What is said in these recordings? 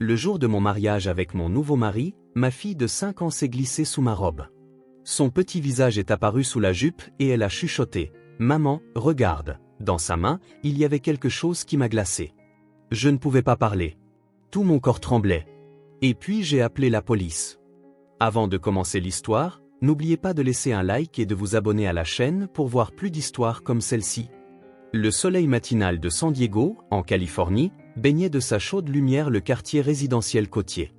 Le jour de mon mariage avec mon nouveau mari, ma fille de 5 ans s'est glissée sous ma robe. Son petit visage est apparu sous la jupe et elle a chuchoté « Maman, regarde !» Dans sa main, il y avait quelque chose qui m'a glacé. Je ne pouvais pas parler. Tout mon corps tremblait. Et puis j'ai appelé la police. Avant de commencer l'histoire, n'oubliez pas de laisser un like et de vous abonner à la chaîne pour voir plus d'histoires comme celle-ci. Le soleil matinal de San Diego, en Californie, baignait de sa chaude lumière le quartier résidentiel côtier.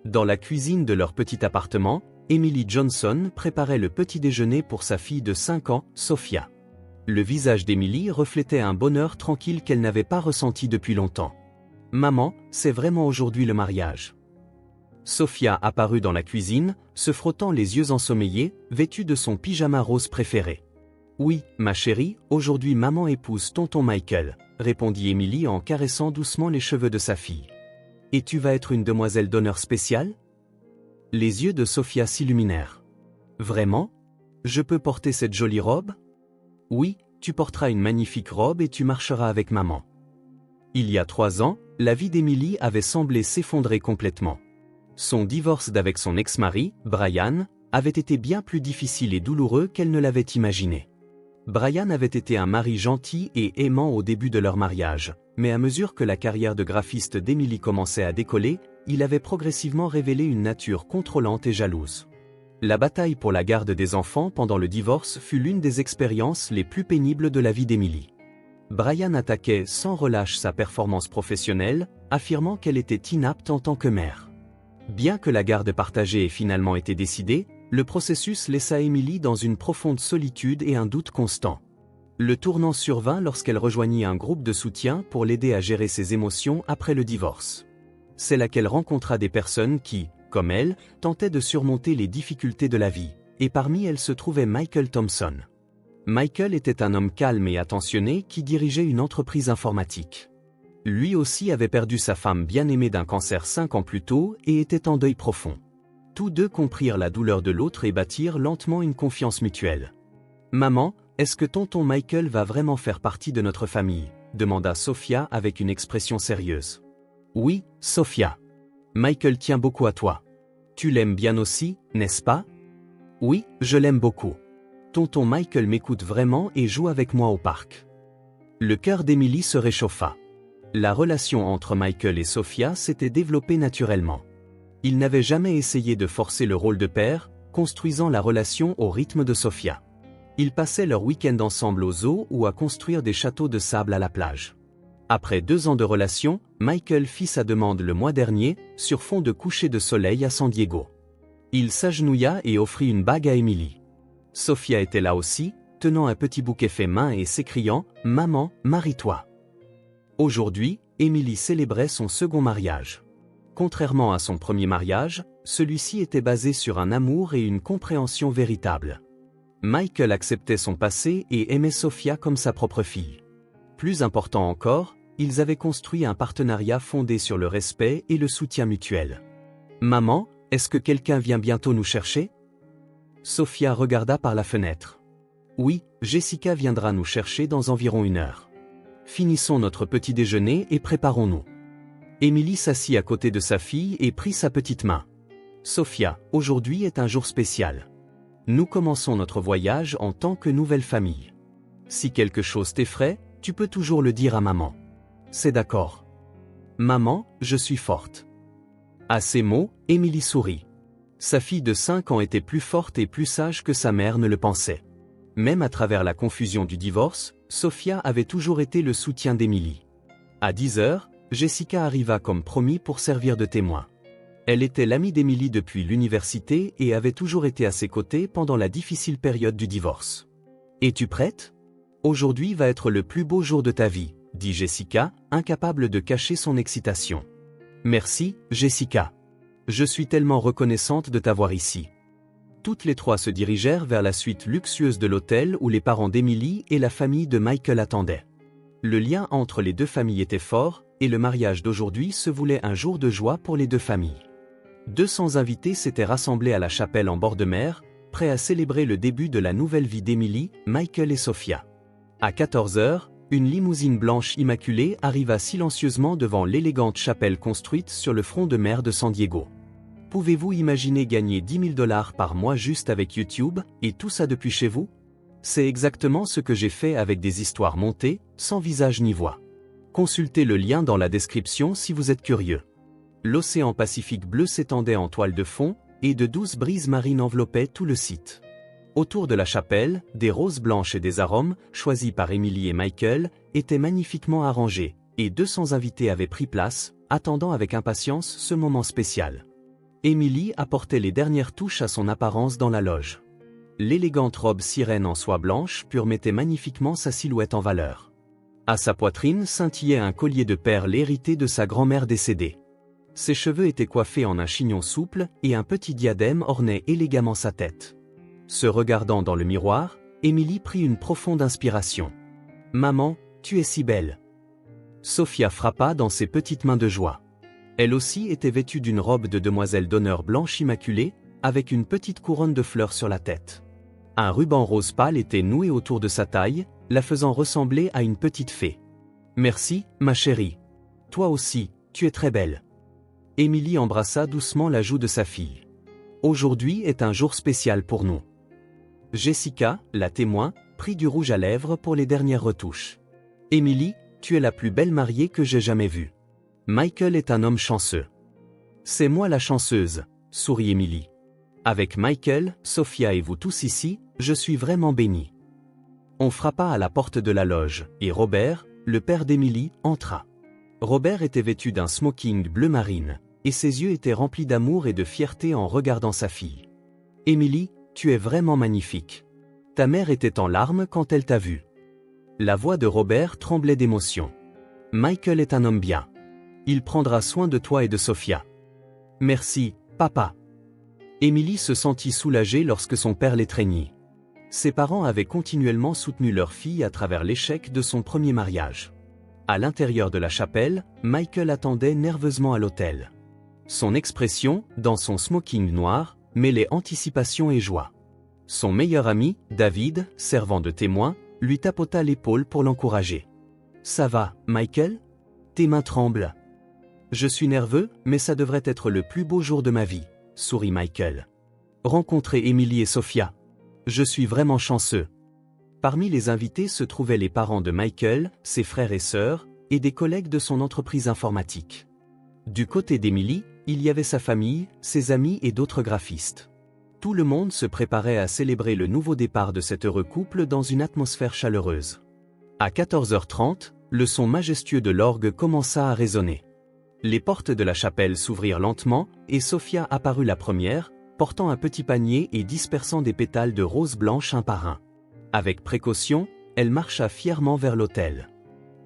Dans la cuisine de leur petit appartement, Emily Johnson préparait le petit déjeuner pour sa fille de 5 ans, Sophia. Le visage d'Emily reflétait un bonheur tranquille qu'elle n'avait pas ressenti depuis longtemps. « Maman, c'est vraiment aujourd'hui le mariage. » Sophia apparut dans la cuisine, se frottant les yeux ensommeillés, vêtue de son pyjama rose préféré. « Oui, ma chérie, aujourd'hui maman épouse tonton Michael, » répondit Emily en caressant doucement les cheveux de sa fille. « Et tu vas être une demoiselle d'honneur spéciale ?» Les yeux de Sophia s'illuminèrent. « Vraiment? Je peux porter cette jolie robe? » « Oui, tu porteras une magnifique robe et tu marcheras avec maman. » Il y a 3 ans, la vie d'Emily avait semblé s'effondrer complètement. Son divorce d'avec son ex-mari, Brian, avait été bien plus difficile et douloureux qu'elle ne l'avait imaginé. Brian avait été un mari gentil et aimant au début de leur mariage, mais à mesure que la carrière de graphiste d'Emily commençait à décoller, il avait progressivement révélé une nature contrôlante et jalouse. La bataille pour la garde des enfants pendant le divorce fut l'une des expériences les plus pénibles de la vie d'Emily. Brian attaquait sans relâche sa performance professionnelle, affirmant qu'elle était inapte en tant que mère. Bien que la garde partagée ait finalement été décidée, le processus laissa Emily dans une profonde solitude et un doute constant. Le tournant survint lorsqu'elle rejoignit un groupe de soutien pour l'aider à gérer ses émotions après le divorce. C'est là qu'elle rencontra des personnes qui, comme elle, tentaient de surmonter les difficultés de la vie, et parmi elles se trouvait Michael Thompson. Michael était un homme calme et attentionné qui dirigeait une entreprise informatique. Lui aussi avait perdu sa femme bien-aimée d'un cancer 5 ans plus tôt et était en deuil profond. Tous deux comprirent la douleur de l'autre et bâtirent lentement une confiance mutuelle. « Maman, est-ce que tonton Michael va vraiment faire partie de notre famille ?» demanda Sophia avec une expression sérieuse. « Oui, Sophia. Michael tient beaucoup à toi. Tu l'aimes bien aussi, n'est-ce pas? » « Oui, je l'aime beaucoup. Tonton Michael m'écoute vraiment et joue avec moi au parc. » Le cœur d'Emily se réchauffa. La relation entre Michael et Sophia s'était développée naturellement. Il n'avait jamais essayé de forcer le rôle de père, construisant la relation au rythme de Sophia. Ils passaient leur week-end ensemble au zoo ou à construire des châteaux de sable à la plage. Après 2 ans de relation, Michael fit sa demande le mois dernier, sur fond de coucher de soleil à San Diego. Il s'agenouilla et offrit une bague à Emily. Sophia était là aussi, tenant un petit bouquet fait main et s'écriant « Maman, marie-toi ». Aujourd'hui, Emily célébrait son second mariage. Contrairement à son premier mariage, celui-ci était basé sur un amour et une compréhension véritable. Michael acceptait son passé et aimait Sophia comme sa propre fille. Plus important encore, ils avaient construit un partenariat fondé sur le respect et le soutien mutuel. « Maman, est-ce que quelqu'un vient bientôt nous chercher ?» Sophia regarda par la fenêtre. « Oui, Jessica viendra nous chercher dans environ 1 heure. Finissons notre petit déjeuner et préparons-nous. » Emily s'assit à côté de sa fille et prit sa petite main. « Sophia, aujourd'hui est un jour spécial. Nous commençons notre voyage en tant que nouvelle famille. Si quelque chose t'effraie, tu peux toujours le dire à maman. C'est d'accord. Maman, je suis forte. » À ces mots, Emily sourit. Sa fille de 5 ans était plus forte et plus sage que sa mère ne le pensait. Même à travers la confusion du divorce, Sophia avait toujours été le soutien d'Emily. À 10 heures, Jessica arriva comme promis pour servir de témoin. Elle était l'amie d'Emily depuis l'université et avait toujours été à ses côtés pendant la difficile période du divorce. « Es-tu prête? Aujourd'hui va être le plus beau jour de ta vie, » dit Jessica, incapable de cacher son excitation. « Merci, Jessica. Je suis tellement reconnaissante de t'avoir ici. » Toutes les 3 se dirigèrent vers la suite luxueuse de l'hôtel où les parents d'Emily et la famille de Michael attendaient. Le lien entre les 2 familles était fort, et le mariage d'aujourd'hui se voulait un jour de joie pour les 2 familles. 200 invités s'étaient rassemblés à la chapelle en bord de mer, prêts à célébrer le début de la nouvelle vie d'Emily, Michael et Sophia. À 14 heures, une limousine blanche immaculée arriva silencieusement devant l'élégante chapelle construite sur le front de mer de San Diego. Pouvez-vous imaginer gagner 10 000 $ par mois juste avec YouTube, et tout ça depuis chez vous? C'est exactement ce que j'ai fait avec des histoires montées, sans visage ni voix. Consultez le lien dans la description si vous êtes curieux. L'océan Pacifique bleu s'étendait en toile de fond, et de douces brises marines enveloppaient tout le site. Autour de la chapelle, des roses blanches et des arômes, choisis par Emily et Michael, étaient magnifiquement arrangés, et 200 invités avaient pris place, attendant avec impatience ce moment spécial. Emily apportait les dernières touches à son apparence dans la loge. L'élégante robe sirène en soie blanche pure mettait magnifiquement sa silhouette en valeur. À sa poitrine scintillait un collier de perles hérité de sa grand-mère décédée. Ses cheveux étaient coiffés en un chignon souple et un petit diadème ornait élégamment sa tête. Se regardant dans le miroir, Emily prit une profonde inspiration. « Maman, tu es si belle !» Sophia frappa dans ses petites mains de joie. Elle aussi était vêtue d'une robe de demoiselle d'honneur blanche immaculée, avec une petite couronne de fleurs sur la tête. Un ruban rose pâle était noué autour de sa taille, la faisant ressembler à une petite fée. « Merci, ma chérie. Toi aussi, tu es très belle. » Emily embrassa doucement la joue de sa fille. « Aujourd'hui est un jour spécial pour nous. » Jessica, la témoin, prit du rouge à lèvres pour les dernières retouches. « Emily, tu es la plus belle mariée que j'ai jamais vue. Michael est un homme chanceux. »« C'est moi la chanceuse, » sourit Emily. « Avec Michael, Sophia et vous tous ici, je suis vraiment bénie. » On frappa à la porte de la loge, et Robert, le père d'Emily, entra. Robert était vêtu d'un smoking bleu marine, et ses yeux étaient remplis d'amour et de fierté en regardant sa fille. « Emily, tu es vraiment magnifique. Ta mère était en larmes quand elle t'a vue. » La voix de Robert tremblait d'émotion. « Michael est un homme bien. Il prendra soin de toi et de Sophia. »« Merci, papa. » Emily se sentit soulagée lorsque son père l'étreignit. Ses parents avaient continuellement soutenu leur fille à travers l'échec de son premier mariage. À l'intérieur de la chapelle, Michael attendait nerveusement à l'autel. Son expression, dans son smoking noir, mêlait anticipation et joie. Son meilleur ami, David, servant de témoin, lui tapota l'épaule pour l'encourager. « Ça va, Michael? Tes mains tremblent. »« Je suis nerveux, mais ça devrait être le plus beau jour de ma vie, » sourit Michael. « Rencontrer Emily et Sophia. Je suis vraiment chanceux. » Parmi les invités se trouvaient les parents de Michael, ses frères et sœurs, et des collègues de son entreprise informatique. Du côté d'Emily, il y avait sa famille, ses amis et d'autres graphistes. Tout le monde se préparait à célébrer le nouveau départ de cet heureux couple dans une atmosphère chaleureuse. À 14h30, le son majestueux de l'orgue commença à résonner. Les portes de la chapelle s'ouvrirent lentement, et Sophia apparut la première, portant un petit panier et dispersant des pétales de roses blanches un par un. Avec précaution, elle marcha fièrement vers l'autel.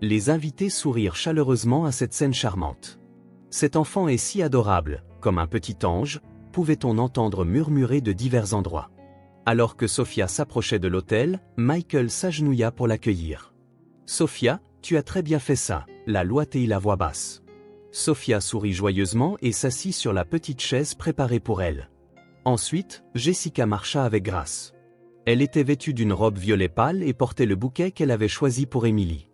Les invités sourirent chaleureusement à cette scène charmante. « Cet enfant est si adorable, comme un petit ange », pouvait-on entendre murmurer de divers endroits. Alors que Sophia s'approchait de l'autel, Michael s'agenouilla pour l'accueillir. « Sophia, tu as très bien fait ça », la loitait-il à voix basse. Sophia sourit joyeusement et s'assit sur la petite chaise préparée pour elle. Ensuite, Jessica marcha avec grâce. Elle était vêtue d'une robe violet pâle et portait le bouquet qu'elle avait choisi pour Emily.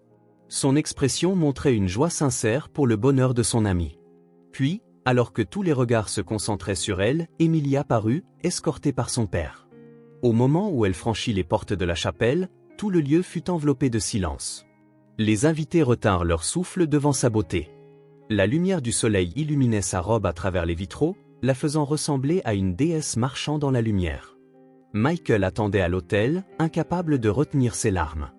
Son expression montrait une joie sincère pour le bonheur de son amie. Puis, alors que tous les regards se concentraient sur elle, Emily apparut, escortée par son père. Au moment où elle franchit les portes de la chapelle, tout le lieu fut enveloppé de silence. Les invités retinrent leur souffle devant sa beauté. La lumière du soleil illuminait sa robe à travers les vitraux, la faisant ressembler à une déesse marchant dans la lumière. Michael attendait à l'autel, incapable de retenir ses larmes.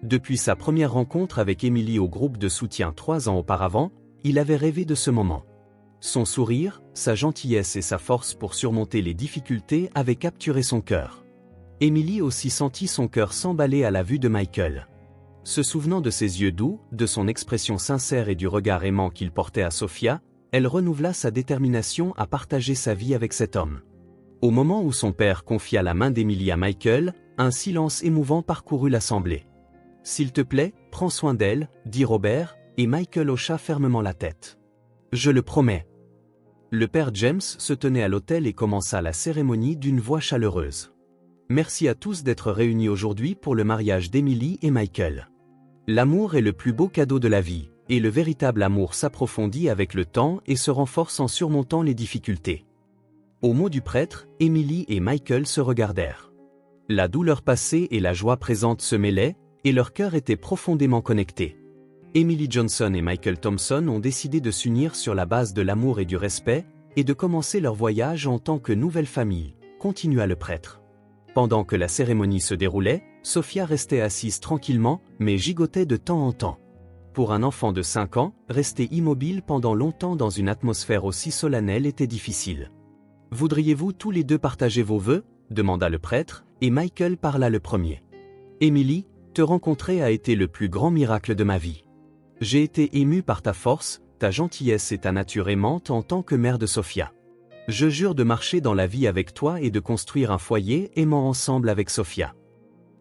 Depuis sa première rencontre avec Emily au groupe de soutien 3 ans auparavant, il avait rêvé de ce moment. Son sourire, sa gentillesse et sa force pour surmonter les difficultés avaient capturé son cœur. Emily aussi sentit son cœur s'emballer à la vue de Michael. Se souvenant de ses yeux doux, de son expression sincère et du regard aimant qu'il portait à Sophia, elle renouvela sa détermination à partager sa vie avec cet homme. Au moment où son père confia la main d'Emily à Michael, un silence émouvant parcourut l'assemblée. « S'il te plaît, prends soin d'elle, » dit Robert, et Michael hocha fermement la tête. « Je le promets. » Le père James se tenait à l'autel et commença la cérémonie d'une voix chaleureuse. « Merci à tous d'être réunis aujourd'hui pour le mariage d'Emily et Michael. L'amour est le plus beau cadeau de la vie, et le véritable amour s'approfondit avec le temps et se renforce en surmontant les difficultés. Au mot du prêtre, Emily et Michael se regardèrent. La douleur passée et la joie présente se mêlaient, et leurs cœurs étaient profondément connectés. Emily Johnson et Michael Thompson ont décidé de s'unir sur la base de l'amour et du respect, et de commencer leur voyage en tant que nouvelle famille, continua le prêtre. Pendant que la cérémonie se déroulait, Sophia restait assise tranquillement, mais gigotait de temps en temps. Pour un enfant de 5 ans, rester immobile pendant longtemps dans une atmosphère aussi solennelle était difficile. « Voudriez-vous tous les deux partager vos vœux » demanda le prêtre, et Michael parla le premier. « Emily, te rencontrer a été le plus grand miracle de ma vie. J'ai été ému par ta force, ta gentillesse et ta nature aimante en tant que mère de Sophia. Je jure de marcher dans la vie avec toi et de construire un foyer aimant ensemble avec Sophia. »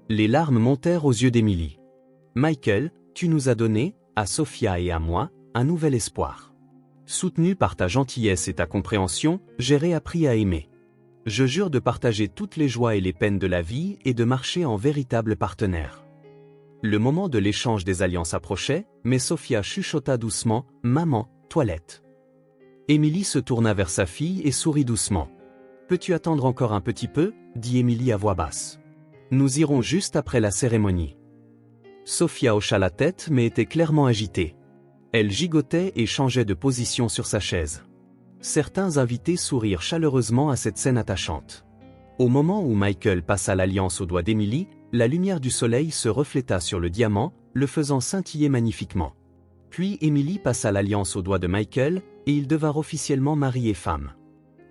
Les larmes montèrent aux yeux d'Emily. « Michael, tu nous as donné, à Sophia et à moi, un nouvel espoir. Soutenu par ta gentillesse et ta compréhension, j'ai réappris à aimer. Je jure de partager toutes les joies et les peines de la vie et de marcher en véritable partenaire. » Le moment de l'échange des alliances approchait, mais Sophia chuchota doucement, « Maman, toilette. » Emily se tourna vers sa fille et sourit doucement. « Peux-tu attendre encore un petit peu » dit Emily à voix basse. « Nous irons juste après la cérémonie. » Sophia hocha la tête mais était clairement agitée. Elle gigotait et changeait de position sur sa chaise. Certains invités sourirent chaleureusement à cette scène attachante. Au moment où Michael passa l'alliance au doigt d'Emily, la lumière du soleil se refléta sur le diamant, le faisant scintiller magnifiquement. Puis Emily passa l'alliance au doigt de Michael, et ils devinrent officiellement mari et femme.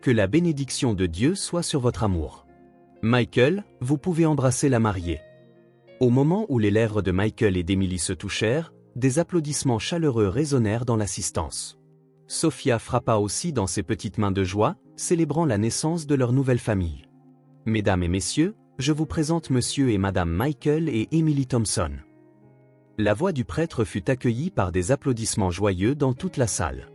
Que la bénédiction de Dieu soit sur votre amour. Michael, vous pouvez embrasser la mariée. Au moment où les lèvres de Michael et d'Emily se touchèrent, des applaudissements chaleureux résonnèrent dans l'assistance. Sophia frappa aussi dans ses petites mains de joie, célébrant la naissance de leur nouvelle famille. Mesdames et messieurs, je vous présente Monsieur et Madame Michael et Emily Thompson. La voix du prêtre fut accueillie par des applaudissements joyeux dans toute la salle.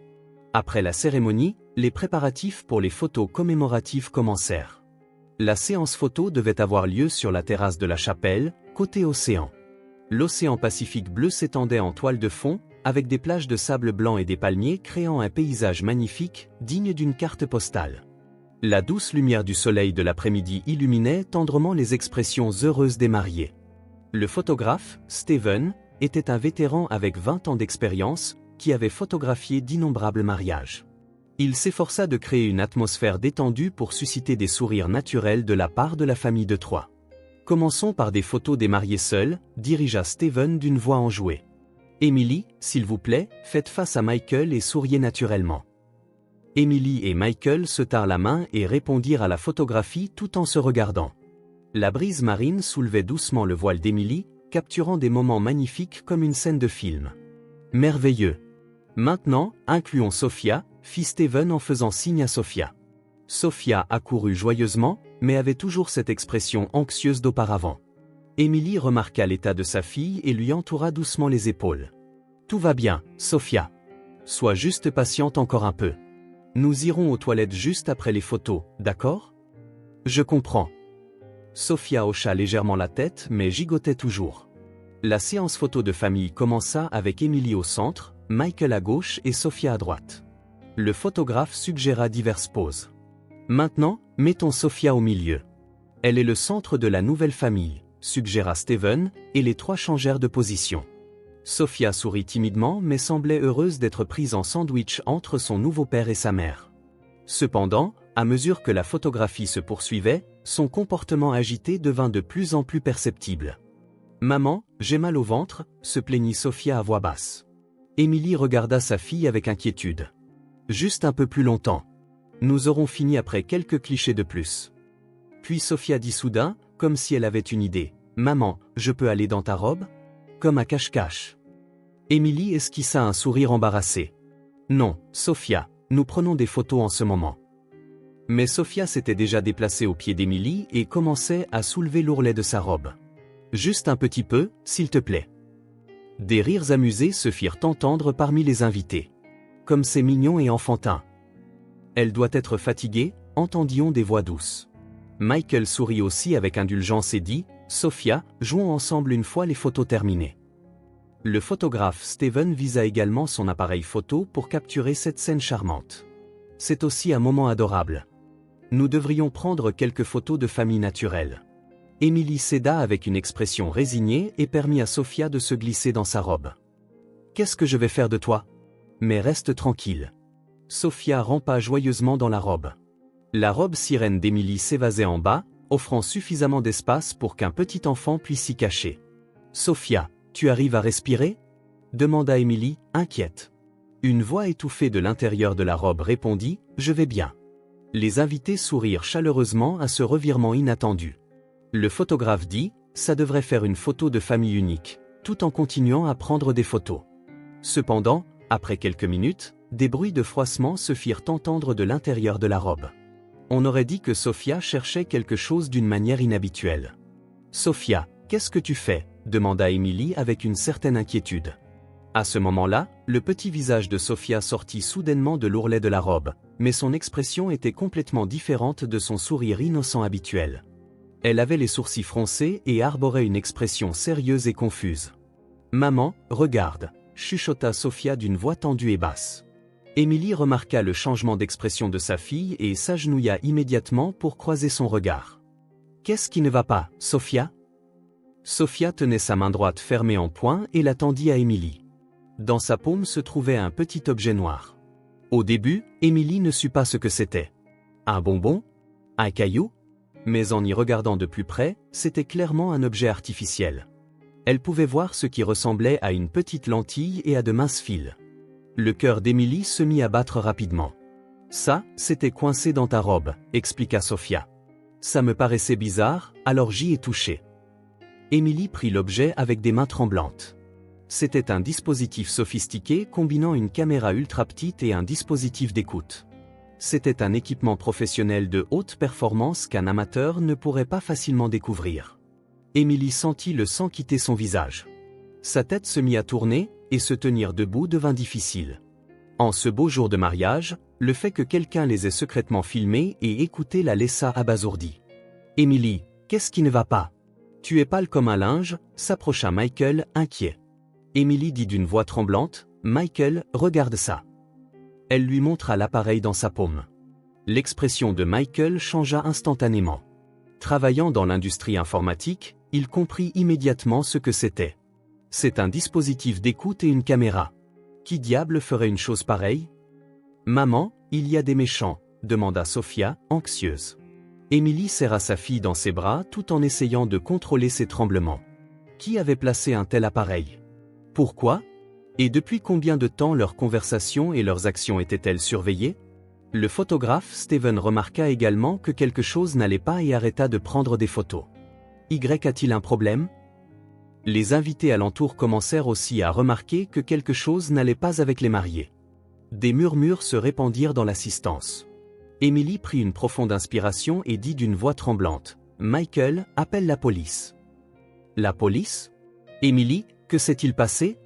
Après la cérémonie, les préparatifs pour les photos commémoratives commencèrent. La séance photo devait avoir lieu sur la terrasse de la chapelle, côté océan. L'océan Pacifique bleu s'étendait en toile de fond, avec des plages de sable blanc et des palmiers créant un paysage magnifique, digne d'une carte postale. La douce lumière du soleil de l'après-midi illuminait tendrement les expressions heureuses des mariés. Le photographe, Steven, était un vétéran avec 20 ans d'expérience, qui avait photographié d'innombrables mariages. Il s'efforça de créer une atmosphère détendue pour susciter des sourires naturels de la part de la famille de Troyes. « Commençons par des photos des mariés seuls », dirigea Steven d'une voix enjouée. « Emily, s'il vous plaît, faites face à Michael et souriez naturellement. » Emily et Michael se tinrent la main et répondirent à la photographie tout en se regardant. La brise marine soulevait doucement le voile d'Emily, capturant des moments magnifiques comme une scène de film. Merveilleux. Maintenant, incluons Sophia, fit Steven en faisant signe à Sophia. Sophia accourut joyeusement, mais avait toujours cette expression anxieuse d'auparavant. Emily remarqua l'état de sa fille et lui entoura doucement les épaules. Tout va bien, Sophia. Sois juste patiente encore un peu. Nous irons aux toilettes juste après les photos, d'accord? Je comprends. Sophia hocha légèrement la tête mais gigotait toujours. La séance photo de famille commença avec Emily au centre, Michael à gauche et Sophia à droite. Le photographe suggéra diverses poses. Maintenant, mettons Sophia au milieu. Elle est le centre de la nouvelle famille, suggéra Steven, et les trois changèrent de position. Sophia sourit timidement mais semblait heureuse d'être prise en sandwich entre son nouveau père et sa mère. Cependant, à mesure que la photographie se poursuivait, son comportement agité devint de plus en plus perceptible. « Maman, j'ai mal au ventre », se plaignit Sophia à voix basse. Emily regarda sa fille avec inquiétude. « Juste un peu plus longtemps. Nous aurons fini après quelques clichés de plus. » Puis Sophia dit soudain, comme si elle avait une idée. « Maman, je peux aller dans ta robe ?» Comme à cache-cache. Emily esquissa un sourire embarrassé. « Non, Sophia, nous prenons des photos en ce moment. » Mais Sophia s'était déjà déplacée au pied d'Emily et commençait à soulever l'ourlet de sa robe. « Juste un petit peu, s'il te plaît. » Des rires amusés se firent entendre parmi les invités. « Comme c'est mignon et enfantin. »« Elle doit être fatiguée », entendions des voix douces. Michael sourit aussi avec indulgence et dit « Sophia, jouons ensemble une fois les photos terminées. » Le photographe Steven visa également son appareil photo pour capturer cette scène charmante. C'est aussi un moment adorable. Nous devrions prendre quelques photos de famille naturelle. Emily céda avec une expression résignée et permit à Sophia de se glisser dans sa robe. Qu'est-ce que je vais faire de toi? Mais reste tranquille. Sophia rampa joyeusement dans la robe. La robe sirène d'Emily s'évasait en bas, offrant suffisamment d'espace pour qu'un petit enfant puisse s'y cacher. Sophia, tu arrives à respirer? Demanda Emily, inquiète. Une voix étouffée de l'intérieur de la robe répondit, je vais bien. Les invités sourirent chaleureusement à ce revirement inattendu. Le photographe dit, ça devrait faire une photo de famille unique, tout en continuant à prendre des photos. Cependant, après quelques minutes, des bruits de froissement se firent entendre de l'intérieur de la robe. On aurait dit que Sophia cherchait quelque chose d'une manière inhabituelle. Sophia, qu'est-ce que tu fais? Demanda Emily avec une certaine inquiétude. À ce moment-là, le petit visage de Sophia sortit soudainement de l'ourlet de la robe, mais son expression était complètement différente de son sourire innocent habituel. Elle avait les sourcils froncés et arborait une expression sérieuse et confuse. « Maman, regarde !» chuchota Sophia d'une voix tendue et basse. Emily remarqua le changement d'expression de sa fille et s'agenouilla immédiatement pour croiser son regard. « Qu'est-ce qui ne va pas, Sophia ?» Sophia tenait sa main droite fermée en poing et la tendit à Emily. Dans sa paume se trouvait un petit objet noir. Au début, Emily ne sut pas ce que c'était. Un bonbon? Un caillou? Mais en y regardant de plus près, c'était clairement un objet artificiel. Elle pouvait voir ce qui ressemblait à une petite lentille et à de minces fils. Le cœur d'Emily se mit à battre rapidement. « Ça, c'était coincé dans ta robe », expliqua Sophia. « Ça me paraissait bizarre, alors j'y ai touché. » Emily prit l'objet avec des mains tremblantes. C'était un dispositif sophistiqué combinant une caméra ultra petite et un dispositif d'écoute. C'était un équipement professionnel de haute performance qu'un amateur ne pourrait pas facilement découvrir. Emily sentit le sang quitter son visage. Sa tête se mit à tourner, et se tenir debout devint difficile. En ce beau jour de mariage, le fait que quelqu'un les ait secrètement filmés et écoutés la laissa abasourdie. « Emily, qu'est-ce qui ne va pas? Tu es pâle comme un linge » s'approcha Michael, inquiet. Emily dit d'une voix tremblante, « Michael, regarde ça. » Elle lui montra l'appareil dans sa paume. L'expression de Michael changea instantanément. Travaillant dans l'industrie informatique, il comprit immédiatement ce que c'était. C'est un dispositif d'écoute et une caméra. Qui diable ferait une chose pareille? Maman, il y a des méchants, demanda Sophia, anxieuse. Emily serra sa fille dans ses bras tout en essayant de contrôler ses tremblements. Qui avait placé un tel appareil? Pourquoi? Et depuis combien de temps leurs conversations et leurs actions étaient-elles surveillées? Le photographe Steven remarqua également que quelque chose n'allait pas et arrêta de prendre des photos. Y a-t-il un problème? Les invités alentour commencèrent aussi à remarquer que quelque chose n'allait pas avec les mariés. Des murmures se répandirent dans l'assistance. Emily prit une profonde inspiration et dit d'une voix tremblante, « Michael, appelle la police. » La police? Emily, que s'est-il passé?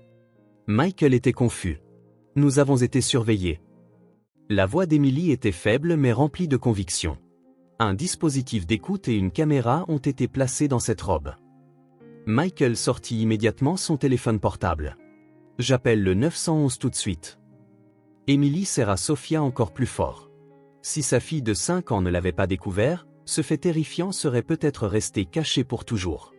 Michael était confus. « Nous avons été surveillés. » La voix d'Emily était faible mais remplie de conviction. Un dispositif d'écoute et une caméra ont été placés dans cette robe. Michael sortit immédiatement son téléphone portable. « J'appelle le 911 tout de suite. » Emily serra Sophia encore plus fort. Si sa fille de 5 ans ne l'avait pas découvert, ce fait terrifiant serait peut-être resté caché pour toujours.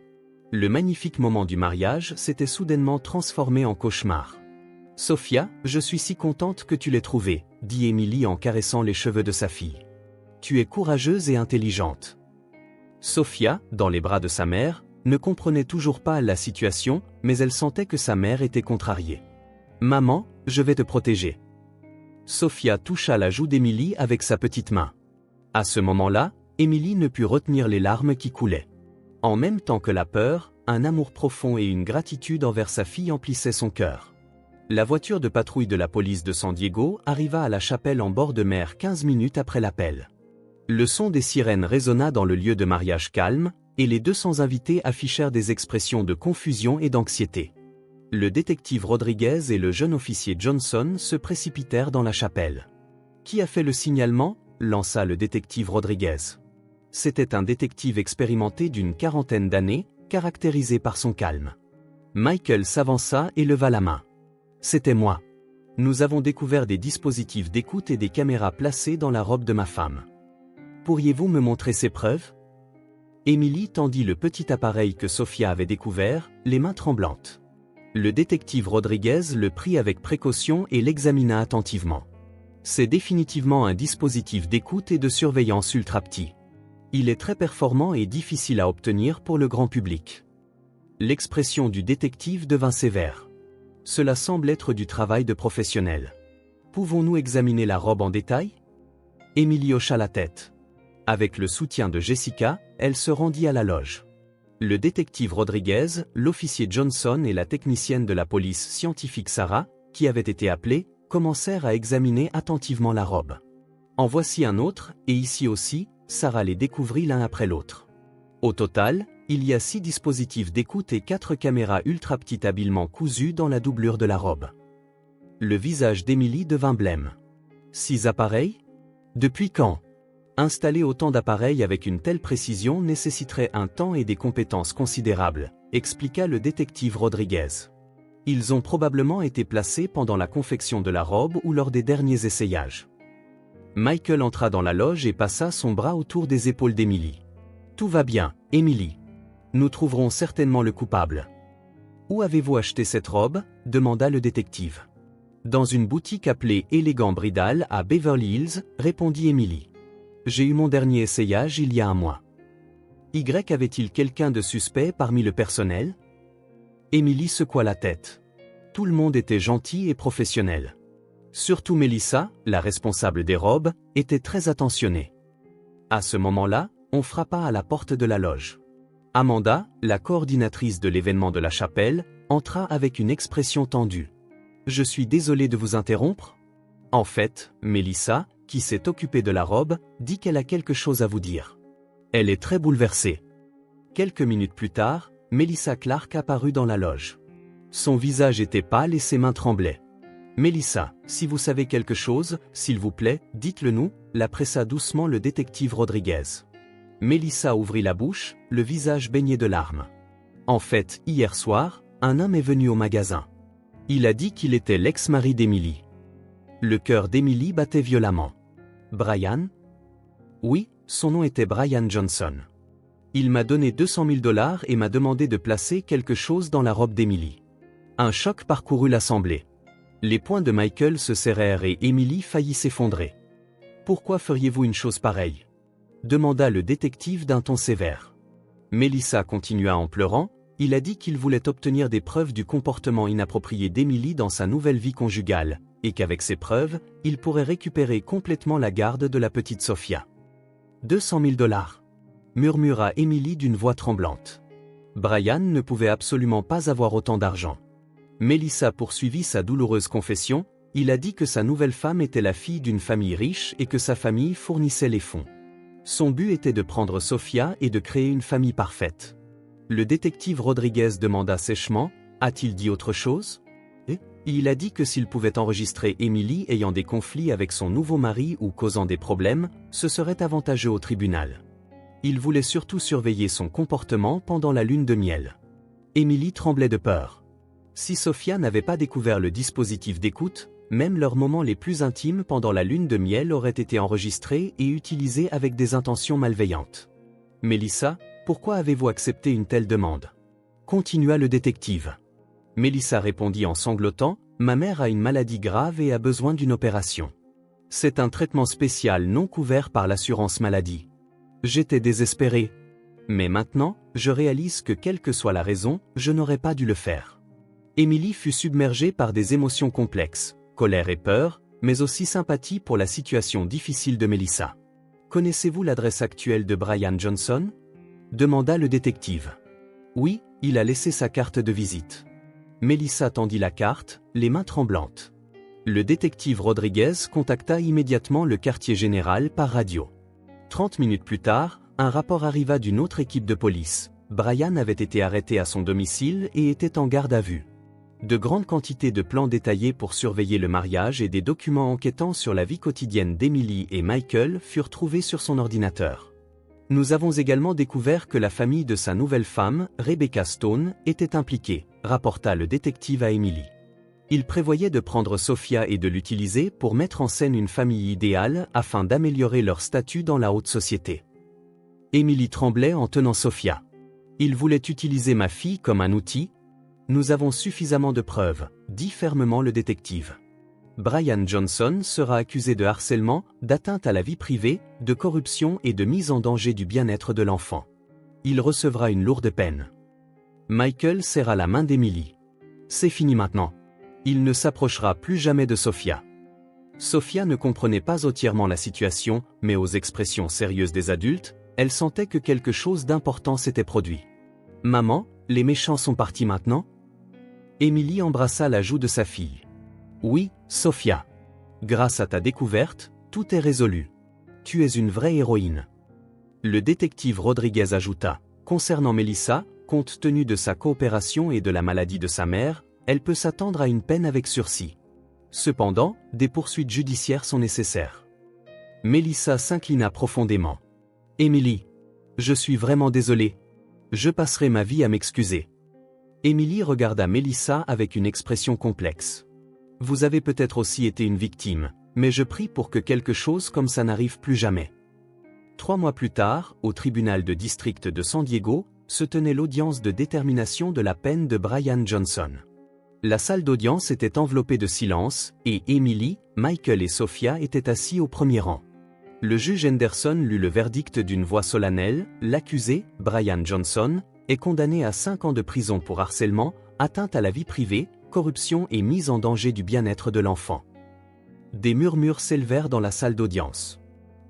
Le magnifique moment du mariage s'était soudainement transformé en cauchemar. « Sophia, je suis si contente que tu l'aies trouvée » dit Emily en caressant les cheveux de sa fille. « Tu es courageuse et intelligente. » Sophia, dans les bras de sa mère, ne comprenait toujours pas la situation, mais elle sentait que sa mère était contrariée. « Maman, je vais te protéger. » Sophia toucha la joue d'Emily avec sa petite main. À ce moment-là, Emily ne put retenir les larmes qui coulaient. En même temps que la peur, un amour profond et une gratitude envers sa fille emplissaient son cœur. La voiture de patrouille de la police de San Diego arriva à la chapelle en bord de mer 15 minutes après l'appel. Le son des sirènes résonna dans le lieu de mariage calme, et les 200 invités affichèrent des expressions de confusion et d'anxiété. Le détective Rodriguez et le jeune officier Johnson se précipitèrent dans la chapelle. « Qui a fait le signalement ?» lança le détective Rodriguez. C'était un détective expérimenté d'une quarantaine d'années, caractérisé par son calme. Michael s'avança et leva la main. C'était moi. Nous avons découvert des dispositifs d'écoute et des caméras placées dans la robe de ma femme. Pourriez-vous me montrer ces preuves? Emily tendit le petit appareil que Sofia avait découvert, les mains tremblantes. Le détective Rodriguez le prit avec précaution et l'examina attentivement. C'est définitivement un dispositif d'écoute et de surveillance ultra petit. Il est très performant et difficile à obtenir pour le grand public. L'expression du détective devint sévère. Cela semble être du travail de professionnel. Pouvons-nous examiner la robe en détail? Emily hocha la tête. Avec le soutien de Jessica, elle se rendit à la loge. Le détective Rodriguez, l'officier Johnson et la technicienne de la police scientifique Sarah, qui avaient été appelés, commencèrent à examiner attentivement la robe. En voici un autre, et ici aussi, Sarah les découvrit l'un après l'autre. Au total, il y a 6 dispositifs d'écoute et 4 caméras ultra petites habilement cousues dans la doublure de la robe. Le visage d'Emily devint blême. 6 appareils? Depuis quand? Installer autant d'appareils avec une telle précision nécessiterait un temps et des compétences considérables, expliqua le détective Rodriguez. Ils ont probablement été placés pendant la confection de la robe ou lors des derniers essayages. Michael entra dans la loge et passa son bras autour des épaules d'Emily. Tout va bien, Emily. Nous trouverons certainement le coupable. Où avez-vous acheté cette robe? Demanda le détective. Dans une boutique appelée Elegant Bridal à Beverly Hills, répondit Emily. J'ai eu mon dernier essayage il y a un mois. Y avait-il quelqu'un de suspect parmi le personnel? Emily secoua la tête. Tout le monde était gentil et professionnel. Surtout Melissa, la responsable des robes, était très attentionnée. À ce moment-là, on frappa à la porte de la loge. Amanda, la coordinatrice de l'événement de la chapelle, entra avec une expression tendue. « Je suis désolée de vous interrompre. En fait, Melissa, qui s'est occupée de la robe, dit qu'elle a quelque chose à vous dire. Elle est très bouleversée. » Quelques minutes plus tard, Melissa Clark apparut dans la loge. Son visage était pâle et ses mains tremblaient. « Melissa, si vous savez quelque chose, s'il vous plaît, dites-le nous », la pressa doucement le détective Rodriguez. Melissa ouvrit la bouche, le visage baigné de larmes. En fait, hier soir, un homme est venu au magasin. Il a dit qu'il était l'ex-mari d'Emily. Le cœur d'Emily battait violemment. Brian? Oui, son nom était Brian Johnson. Il m'a donné $200 000 et m'a demandé de placer quelque chose dans la robe d'Emily. Un choc parcourut l'assemblée. Les poings de Michael se serrèrent et Emily faillit s'effondrer. Pourquoi feriez-vous une chose pareille? Demanda le détective d'un ton sévère. Melissa continua en pleurant, il a dit qu'il voulait obtenir des preuves du comportement inapproprié d'Emily dans sa nouvelle vie conjugale, et qu'avec ces preuves, il pourrait récupérer complètement la garde de la petite Sofia. $200 000, murmura Emily d'une voix tremblante. Brian ne pouvait absolument pas avoir autant d'argent. Melissa poursuivit sa douloureuse confession, il a dit que sa nouvelle femme était la fille d'une famille riche et que sa famille fournissait les fonds. Son but était de prendre Sofia et de créer une famille parfaite. Le détective Rodriguez demanda sèchement, a-t-il dit autre chose? Il a dit que s'il pouvait enregistrer Emily ayant des conflits avec son nouveau mari ou causant des problèmes, ce serait avantageux au tribunal. Il voulait surtout surveiller son comportement pendant la lune de miel. Emily tremblait de peur. Si Sofia n'avait pas découvert le dispositif d'écoute, même leurs moments les plus intimes pendant la lune de miel auraient été enregistrés et utilisés avec des intentions malveillantes. Melissa, pourquoi avez-vous accepté une telle demande? Continua le détective. Melissa répondit en sanglotant, ma mère a une maladie grave et a besoin d'une opération. C'est un traitement spécial non couvert par l'assurance maladie. J'étais désespéré. Mais maintenant, je réalise que quelle que soit la raison, je n'aurais pas dû le faire. Emily fut submergée par des émotions complexes. Colère et peur, mais aussi sympathie pour la situation difficile de Melissa. Connaissez-vous l'adresse actuelle de Brian Johnson? Demanda le détective. Oui, il a laissé sa carte de visite. Melissa tendit la carte, les mains tremblantes. Le détective Rodriguez contacta immédiatement le quartier général par radio. 30 minutes plus tard, un rapport arriva d'une autre équipe de police. Brian avait été arrêté à son domicile et était en garde à vue. De grandes quantités de plans détaillés pour surveiller le mariage et des documents enquêtant sur la vie quotidienne d'Emily et Michael furent trouvés sur son ordinateur. Nous avons également découvert que la famille de sa nouvelle femme, Rebecca Stone, était impliquée, rapporta le détective à Emily. Il prévoyait de prendre Sophia et de l'utiliser pour mettre en scène une famille idéale afin d'améliorer leur statut dans la haute société. Emily tremblait en tenant Sophia. Il voulait utiliser ma fille comme un outil. Nous avons suffisamment de preuves, dit fermement le détective. Brian Johnson sera accusé de harcèlement, d'atteinte à la vie privée, de corruption et de mise en danger du bien-être de l'enfant. Il recevra une lourde peine. Michael serra la main d'Emily. C'est fini maintenant. Il ne s'approchera plus jamais de Sophia. Sophia ne comprenait pas entièrement la situation, mais aux expressions sérieuses des adultes, elle sentait que quelque chose d'important s'était produit. « Maman, les méchants sont partis maintenant ?» Emily embrassa la joue de sa fille. « Oui, Sophia. Grâce à ta découverte, tout est résolu. Tu es une vraie héroïne. » Le détective Rodriguez ajouta, concernant Melissa, compte tenu de sa coopération et de la maladie de sa mère, elle peut s'attendre à une peine avec sursis. Cependant, des poursuites judiciaires sont nécessaires. Melissa s'inclina profondément. « Emily, je suis vraiment désolée. Je passerai ma vie à m'excuser. » Emily regarda Melissa avec une expression complexe. « Vous avez peut-être aussi été une victime, mais je prie pour que quelque chose comme ça n'arrive plus jamais. » 3 mois plus tard, au tribunal de district de San Diego, se tenait l'audience de détermination de la peine de Brian Johnson. La salle d'audience était enveloppée de silence, et Emily, Michael et Sophia étaient assis au premier rang. Le juge Henderson lut le verdict d'une voix solennelle. L'accusé, Brian Johnson, est condamné à 5 ans de prison pour harcèlement, atteinte à la vie privée, corruption et mise en danger du bien-être de l'enfant. Des murmures s'élevèrent dans la salle d'audience.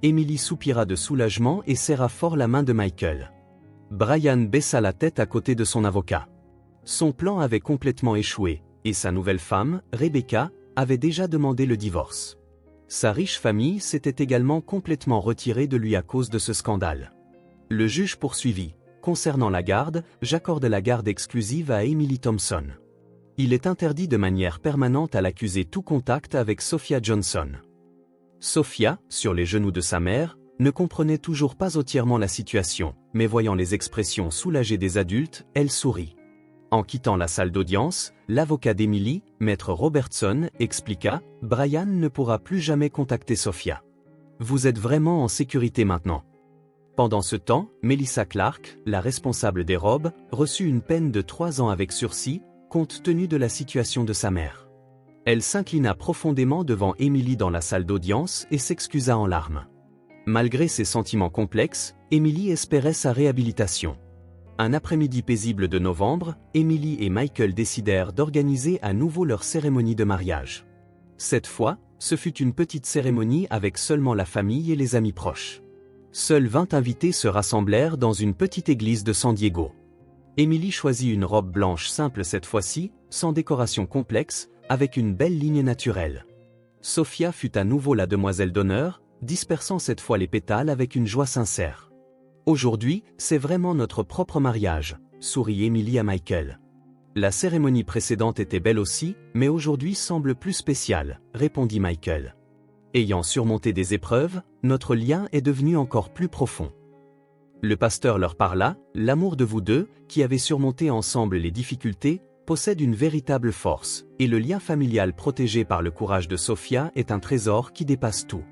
Emily soupira de soulagement et serra fort la main de Michael. Brian baissa la tête à côté de son avocat. Son plan avait complètement échoué, et sa nouvelle femme, Rebecca, avait déjà demandé le divorce. Sa riche famille s'était également complètement retirée de lui à cause de ce scandale. Le juge poursuivit. Concernant la garde, j'accorde la garde exclusive à Emily Thompson. Il est interdit de manière permanente à l'accusé tout contact avec Sophia Johnson. Sophia, sur les genoux de sa mère, ne comprenait toujours pas entièrement la situation, mais voyant les expressions soulagées des adultes, elle sourit. En quittant la salle d'audience, l'avocat d'Emily, maître Robertson, expliqua « Brian ne pourra plus jamais contacter Sophia. Vous êtes vraiment en sécurité maintenant. » Pendant ce temps, Melissa Clark, la responsable des robes, reçut une peine de 3 ans avec sursis, compte tenu de la situation de sa mère. Elle s'inclina profondément devant Emily dans la salle d'audience et s'excusa en larmes. Malgré ses sentiments complexes, Emily espérait sa réhabilitation. Un après-midi paisible de novembre, Emily et Michael décidèrent d'organiser à nouveau leur cérémonie de mariage. Cette fois, ce fut une petite cérémonie avec seulement la famille et les amis proches. Seuls 20 invités se rassemblèrent dans une petite église de San Diego. Emily choisit une robe blanche simple cette fois-ci, sans décoration complexe, avec une belle ligne naturelle. Sophia fut à nouveau la demoiselle d'honneur, dispersant cette fois les pétales avec une joie sincère. Aujourd'hui, c'est vraiment notre propre mariage, sourit Emily à Michael. La cérémonie précédente était belle aussi, mais aujourd'hui semble plus spéciale, répondit Michael. Ayant surmonté des épreuves, notre lien est devenu encore plus profond. Le pasteur leur parla, l'amour de vous deux, qui avez surmonté ensemble les difficultés, possède une véritable force, et le lien familial protégé par le courage de Sophia est un trésor qui dépasse tout.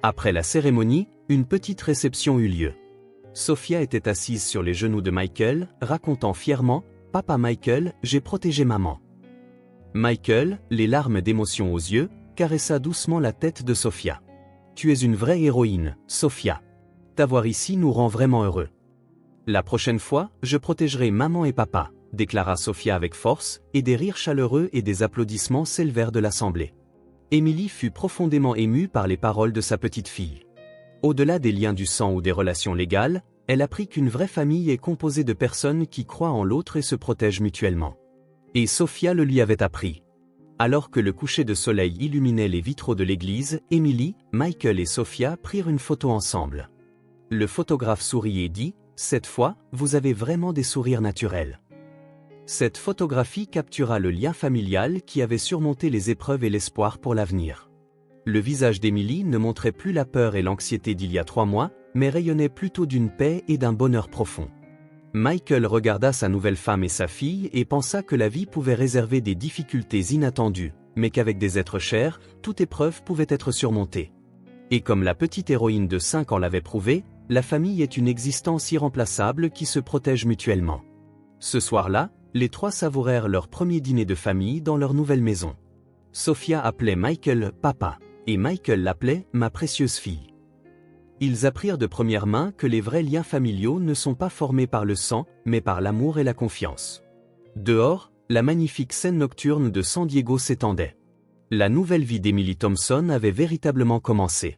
Après la cérémonie, une petite réception eut lieu. Sophia était assise sur les genoux de Michael, racontant fièrement « Papa Michael, j'ai protégé maman ». Michael, les larmes d'émotion aux yeux, caressa doucement la tête de Sophia. « Tu es une vraie héroïne, Sophia. T'avoir ici nous rend vraiment heureux. La prochaine fois, je protégerai maman et papa », déclara Sophia avec force, et des rires chaleureux et des applaudissements s'élevèrent de l'assemblée. Emily fut profondément émue par les paroles de sa petite fille. Au-delà des liens du sang ou des relations légales, elle apprit qu'une vraie famille est composée de personnes qui croient en l'autre et se protègent mutuellement. Et Sophia le lui avait appris. Alors que le coucher de soleil illuminait les vitraux de l'église, Emily, Michael et Sophia prirent une photo ensemble. Le photographe sourit et dit « Cette fois, vous avez vraiment des sourires naturels. » Cette photographie captura le lien familial qui avait surmonté les épreuves et l'espoir pour l'avenir. Le visage d'Emily ne montrait plus la peur et l'anxiété d'il y a 3 mois, mais rayonnait plutôt d'une paix et d'un bonheur profond. Michael regarda sa nouvelle femme et sa fille et pensa que la vie pouvait réserver des difficultés inattendues, mais qu'avec des êtres chers, toute épreuve pouvait être surmontée. Et comme la petite héroïne de 5 ans l'avait prouvé, la famille est une existence irremplaçable qui se protège mutuellement. Ce soir-là, les trois savourèrent leur premier dîner de famille dans leur nouvelle maison. Sophia appelait Michael « papa » et Michael l'appelait « ma précieuse fille ». Ils apprirent de première main que les vrais liens familiaux ne sont pas formés par le sang, mais par l'amour et la confiance. Dehors, la magnifique scène nocturne de San Diego s'étendait. La nouvelle vie d'Emily Thompson avait véritablement commencé.